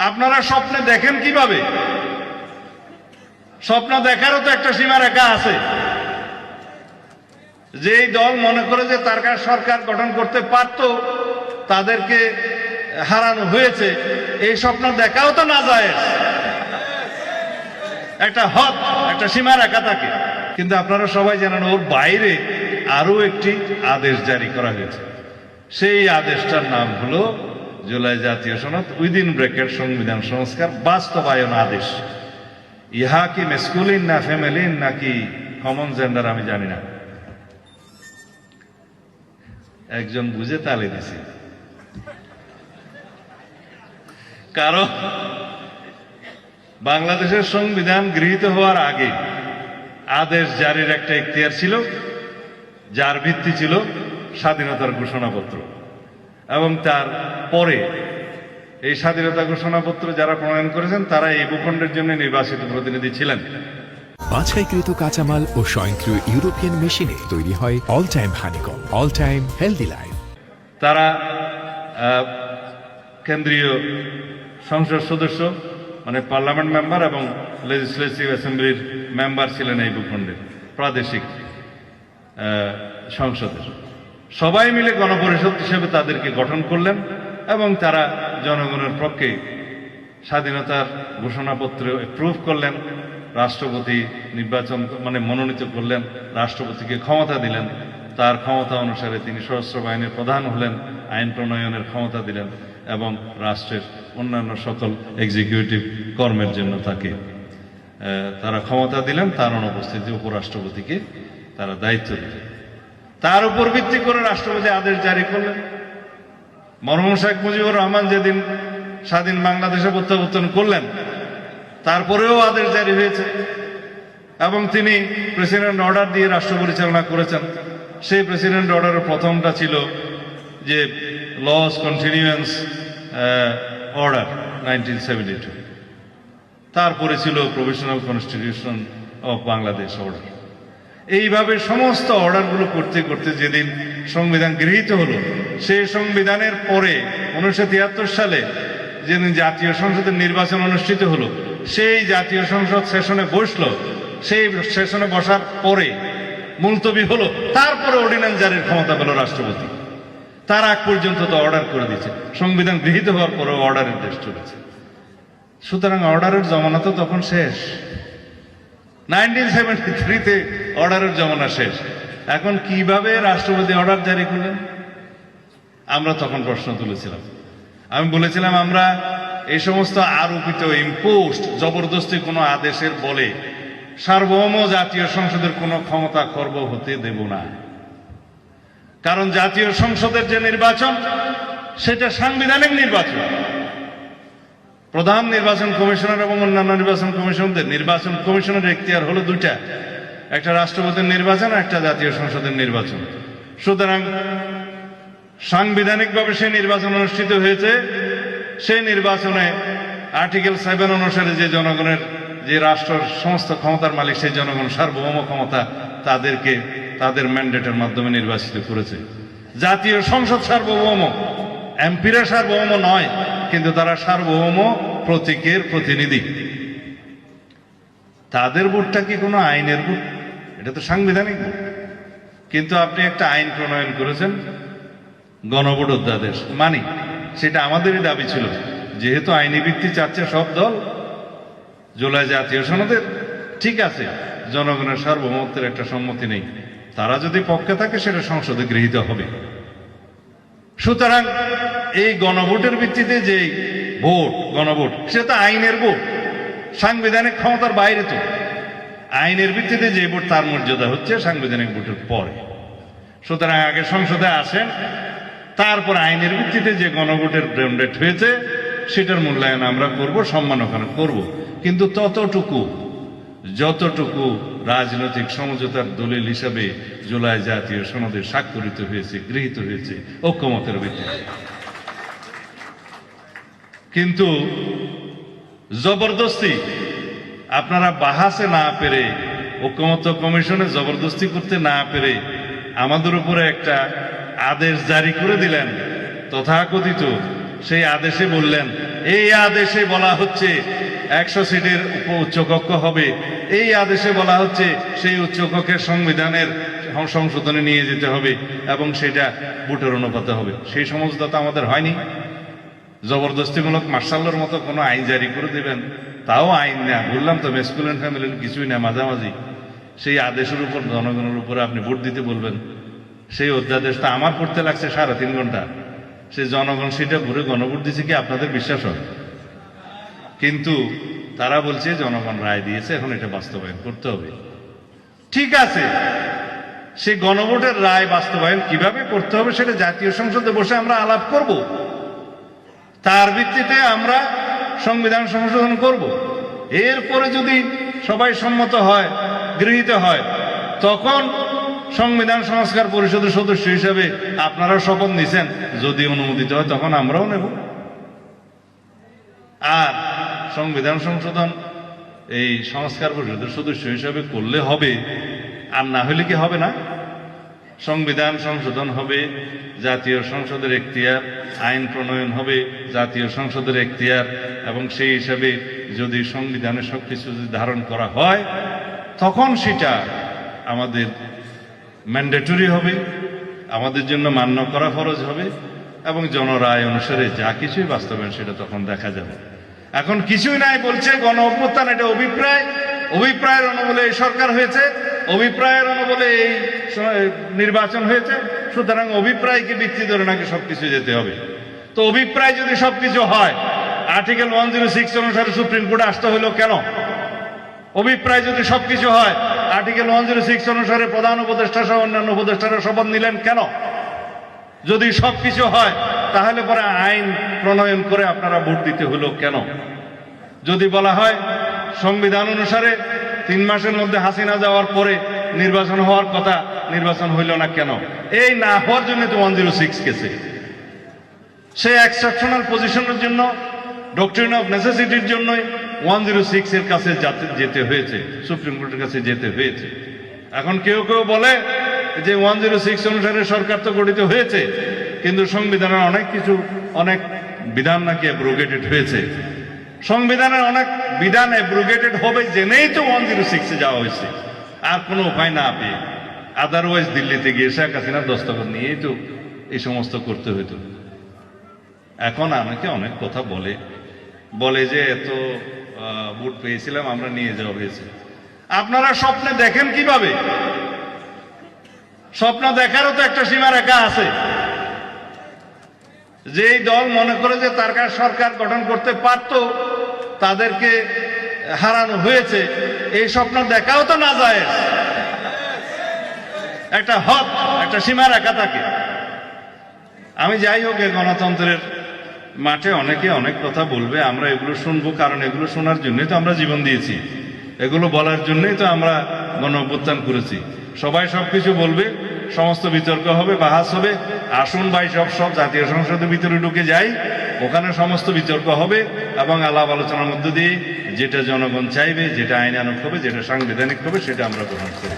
আপনারা স্বপ্নে দেখেন কিভাবে? স্বপ্ন দেখারও তো একটা সীমারেখা আছে। যেই দল মনে করে যে তার সরকার গঠন করতে পারত, তাদেরকে হারানো হয়েছে, এই স্বপ্ন দেখাও তো না যায়। একটা হদ, একটা সীমারেখা থাকে। কিন্তু আপনারা সবাই জানেন ওর বাইরে আরো একটি আদেশ জারি করা হয়েছে। সেই আদেশটার নাম হলো জুলাই জাতীয় সনদ উইদিন ব্রেকেট সংবিধান সংস্কার বাস্তবায়ন আদেশ। ইহা কি মেসকুলিন না ফ্যামিলিন নাকি কমন জেন্ডার আমি জানি না, একজন বুঝে তালে দিছে। কারণ বাংলাদেশের সংবিধান গৃহীত হওয়ার আগে আদেশ জারির একটা এখতিয়ার ছিল, যার ভিত্তি ছিল স্বাধীনতার ঘোষণাপত্র। এবং তার পরে এই স্বাধীনতা ঘোষণাপত্র যারা প্রণয়ন করেছেন তারা এই ভূখণ্ডের জন্য নির্বাচিত প্রতিনিধি ছিলেন। বাছাইকৃত কাঁচামাল ও স্বয়ংক্রিয় ইউরোপিয়ান মেশিনে তৈরি হয় all time honeycomb, all time healthy life. তারা কেন্দ্রীয় সংসদ সদস্য মানে পার্লামেন্ট মেম্বার এবং লেজিসলেটিভ অ্যাসেম্বলির মেম্বার ছিলেন এই ভূখণ্ডের প্রাদেশিক সংসদের। সবাই মিলে গণপরিষদ হিসেবে তাদেরকে গঠন করলেন এবং তারা জনগণের পক্ষে স্বাধীনতার ঘোষণাপত্র অ্যাপ্রুভ করলেন। রাষ্ট্রপতি নির্বাচন মানে মনোনীত করলেন, রাষ্ট্রপতিকে ক্ষমতা দিলেন, তার ক্ষমতা অনুসারে তিনি সশস্ত্র বাহিনীর প্রধান হলেন, আইন প্রণয়নের ক্ষমতা দিলেন এবং রাষ্ট্রের অন্যান্য সকল এক্সিকিউটিভ কর্মের জন্য তাকে তারা ক্ষমতা দিলেন। তার অনুপস্থিতি উপরাষ্ট্রপতিকে তারা দায়িত্ব দিলেন। তার উপর ভিত্তি করে রাষ্ট্রপতি আদেশ জারি করলেন। মরহুম শেখ মুজিবুর রহমান যেদিন স্বাধীন বাংলাদেশে প্রত্যাবর্তন করলেন, তারপরেও আদেশ জারি হয়েছে এবং তিনি প্রেসিডেন্ট অর্ডার দিয়ে রাষ্ট্র পরিচালনা করেছেন। সেই প্রেসিডেন্ট অর্ডারের প্রথমটা ছিল যে লস কন্টিনিউয়েন্স অর্ডার 1972, তারপরে ছিল provisional constitution of Bangladesh order. এইভাবে সমস্ত অর্ডারগুলো করতে করতে যেদিন সংবিধান গৃহীত হলো, সেই সংবিধানের পরে 1973 সালে যেদিন জাতীয় সংসদের নির্বাচন অনুষ্ঠিত হলো, সেই জাতীয় সংসদ সেশনে বসলো। সেই সেশনে বসার পরে মুলতবি হলো, তারপরে অর্ডিন্যান্স জারির ক্ষমতা পেল রাষ্ট্রপতি। তার আগ পর্যন্ত তো অর্ডার করে দিয়েছে। সংবিধান গৃহীত হওয়ার পরেও অর্ডারের দেশ চলেছে। সুতরাং অর্ডারের জমানা তো তখন শেষ। 1973-তে অর্ডারের জমানা শেষ। এখন কিভাবে রাষ্ট্রপতি অর্ডার জারি করলেন? আমরা তখন প্রশ্ন তুলেছিলাম। আমি বলেছিলাম আমরা এই সমস্ত আরোপিত ইম্পোস্ট জবরদস্তি কোনো আদেশের বলে সার্বভৌম জাতীয় সংসদের কোনো ক্ষমতা খর্ব হতে দেব না। কারণ জাতীয় সংসদের যে নির্বাচন সেটা সাংবিধানিক নির্বাচন। প্রধান নির্বাচন কমিশনার এবং অন্যান্য নির্বাচন কমিশনদের নির্বাচন কমিশনের এখতিয়ার হলো দুইটা, একটা রাষ্ট্রপতির নির্বাচন, একটা জাতীয় সংসদের নির্বাচন। সুতরাং সাংবিধানিকভাবে সেই নির্বাচন অনুষ্ঠিত হয়েছে। সেই নির্বাচনে আর্টিকেল 7 অনুসারে যে জনগণের, যে রাষ্ট্রের সমস্ত ক্ষমতার মালিক সেই জনগণ, সার্বভৌম ক্ষমতা তাদেরকে তাদের ম্যান্ডেটের মাধ্যমে নির্বাচিত করেছে। জাতীয় সংসদ সার্বভৌম, এমপিরা সার্বভৌম নয়, কিন্তু তারা সার্বভৌম প্রতীকের প্রতিনিধি। তাদের ভোটটা কি কোনো আইনের ভোট? এটা তো সাংবিধানিক ভোট। কিন্তু আপনি একটা আইন প্রণয়ন করেছেন গণভোট অধ্যাদেশ, মানি সেটা আমাদেরই দাবি ছিল। যেহেতু আইনি ভিত্তি চাচ্ছে সব দল জুলাই জাতীয় সনদের, ঠিক আছে, জনগণের সার্বভৌমত্বের একটা সম্মতি নেই, তারা যদি পক্ষে থাকে সেটা সংসদে গৃহীত হবে। সুতরাং এই গণভোটের ভিত্তিতে যে ভোট, গণভোট, সেটা আইনের ভোট, সাংবিধানিক ক্ষমতার বাইরে। তো আইনের ভিত্তিতে যে ভোট তার মর্যাদা হচ্ছে সাংবিধানিক ভোটের পরে। সুতরাং আগে সংসদে আসেন, তারপর আইনের ভিত্তিতে যে গণভোটের ম্যান্ডেট হয়েছে সেটার মূল্যায়ন আমরা করব, সম্মাননা করব। কিন্তু যতটুকু রাজনৈতিক সমঝোতার দলিল হিসাবে জুলাই জাতীয় সনদে স্বাক্ষরিত হয়েছে, গৃহীত হয়েছে ঐক্যমতের ভিত্তিতে। কিন্তু জবরদস্তি আপনারা বাহাসে না পেরে, ঐক্যমত্য কমিশনে জবরদস্তি করতে না পেরে আমাদের উপরে একটা আদেশ জারি করে দিলেন। তথাকথিত সেই আদেশে বললেন এই আদেশে বলা হচ্ছে 100 সিটের উচ্চকক্ষ হবে, এই আদেশে বলা হচ্ছে সেই উচ্চকক্ষের সংবিধানের সংশোধনে নিয়ে যেতে হবে এবং সেটা ভোটের অনুপাতে হবে। সেই সমস্ত তো আমাদের হয়নি। জবরদস্তিমূলক মার্শাল্লোর মতো কোনো আইন জারি করে দেবেন, তাও আইন না, বললাম তো মেসকুলেন ফ্যামিলির কিছুই না, মাঝামাঝি সেই আদেশের উপর জনগণের উপরে আপনি ভোট দিতে বলবেন। সেই অধ্যাদেশটা আমার পড়তে লাগছে 3.5 ঘন্টা, সেই জনগণ সেটা ঘুরে গণভোট দিচ্ছে কি আপনাদের বিশ্বাস হয়? কিন্তু তারা বলছে জনগণ রায় দিয়েছে, এখন এটা বাস্তবায়ন করতে হবে। ঠিক আছে, সেই গণভোটের রায় বাস্তবায়ন কিভাবে করতে হবে সেটা জাতীয় সংসদে বসে আমরা আলাপ করব, তার ভিত্তিতে আমরা সংবিধান সংশোধন করব। এরপরে যদি সবাই সম্মত হয়, গৃহীত হয়, তখন সংবিধান সংস্কার পরিষদের সদস্য হিসেবে আপনারা শপথ নিছেন, যদি অনুমোদিত হয় তখন আমরাও নেব। আর সংবিধান সংশোধন এই সংস্কার পরিষদের সদস্য হিসেবে করলে হবে, আর না হলে কি হবে না? সংবিধান সংশোধন হবে, জাতীয় সংসদের এখতিয়ার, আইন প্রণয়ন হবে জাতীয় সংসদের এখতিয়ার, এবং সেই হিসাবে যদি সংবিধানে সবকিছু যদি ধারণ করা হয় তখন সেটা আমাদের ম্যান্ডেটরি হবে, আমাদের জন্য মান্য করা ফরজ হবে, এবং জনরায় অনুসারে যা কিছুই বাস্তবায়ন সেটা তখন দেখা যাবে। এখন কিছুই নাই বলছে গণ অভ্যুত্থান, এটা অভিপ্রায়, অভিপ্রায়ের অনুবলে এই সরকার হয়েছে, অভিপ্রায়ের অনুবলে এই নির্বাচন হয়েছে, সুতরাং অভিপ্রায়কে ভিত্তি ধরে নাকি সবকিছু যেতে হবে। তো অভিপ্রায় যদি সবকিছু হয়, আর্টিকেল 106 অনুসারে সুপ্রিম কোর্টে আসতে হলো কেন? অভিপ্রায় যদি সবকিছু হয়, আর্টিকেল 106 অনুসারে প্রধান উপদেষ্টা সহ অন্যান্য উপদেষ্টারা শপথ নিলেন কেন? যদি সবকিছু হয় তাহলে পরে আইন প্রণয়ন করে আপনারা ভোট দিতে হলো কেন? যদি বলা হয় সংবিধান অনুসারে 3 মাসের মধ্যে হাসিনা যাওয়ার পরে নির্বাচন হওয়ার কথা, নির্বাচন হইল না কেন? এই না হওয়ার জন্য তো 106 গেছে। সেই এক্সেপশনাল পজিশনের জন্য, ডক্ট্রিন অফ নেসেসিটির জন্যই 106 এর কাছে যেতে হয়েছে, সুপ্রিম কোর্টের কাছে যেতে হয়েছে। এখন কেউ কেউ বলে যে 106 অনুসারে সরকার তো গঠিত হয়েছে, কিন্তু সংবিধানের অনেক কিছু, অনেক বিধান নাকি অ্যাব্রোগেটেড হয়েছে। সংবিধানের অনেক বিধান অ্যাব্রোগেটেড হবে জেনেই তো 106-এ যাওয়া হয়েছে, আর কোনো উপায় না পেয়ে। আদারওয়াইজ দিল্লিতে গিয়ে শেখ হাসিনার দস্তখত নিয়েই তো এই সমস্ত করতে হতো। এখন আমাকে অনেক কথা বলে যে এত ভোট পেয়েছিলাম আমরা, নিয়ে যাওয়া হয়েছে। আপনারা স্বপ্নে দেখেন কিভাবে? স্বপ্ন দেখারও তো একটা সীমারেখা আছে। যেই দল মনে করে যে তার কাছে সরকার গঠন করতে পারত, তাদেরকে হারানো হয়েছে, এই স্বপ্ন দেখাও তো না যায়, একটা হক, একটা সীমারেখা থাকে। আমি যাই হোক, এই গণতন্ত্রের মাঠে অনেকে অনেক কথা বলবে, আমরা এগুলো শুনবো, কারণ এগুলো শোনার জন্যই তো আমরা জীবন দিয়েছি, এগুলো বলার জন্যই তো আমরা গণ অভ্যুত্থান করেছি। সবাই সবকিছু বলবে, সমস্ত বিতর্ক হবে, বাহাস হবে। আসুন ভাই, সব জাতীয় সংসদের ভিতরে ঢুকে যাই, ওখানে সমস্ত বিতর্ক হবে এবং আলাপ আলোচনার মধ্য দিয়ে যেটা জনগণ চাইবে, যেটা আইনানুগ হবে, যেটা সাংবিধানিক হবে, সেটা আমরা গ্রহণ করি।